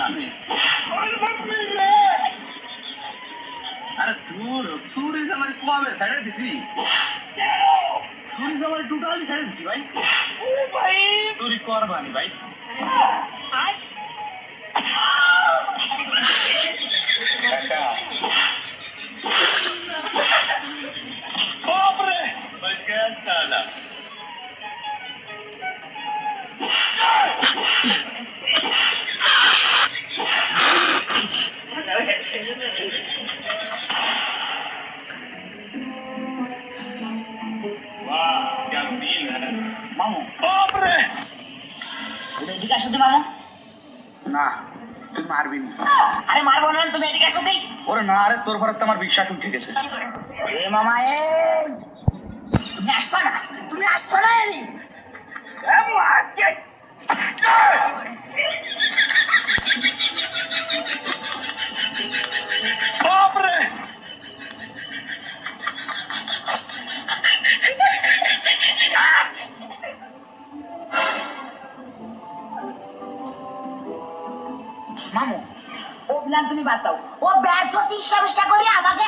আমি আরে দূর চুরি জামাই কবে ছেড়ে দিছি চুরি জামাই টোটালি ছেড়ে দিছি ভাই ও ভাই চুরি করবানি ভাই কাকা বাপরে बच गया साला वाह क्या सीन है মামু বাপরে তুমি এদিকে আসো তো মামু। না তুই মারবি না আরে মারবো না, তুমি এদিকে আসো দিই। ওরে না রে তোর ঘরে তো আমার বিশ্বাস উঠে গেছে এ মামা এই তুমি আসবা না, তুমি আসবা না এই। বাপরে মামু ও প্ল্যান তুমি বাদ দাও, ও ব্যর্থ চেষ্টা করে আমাকে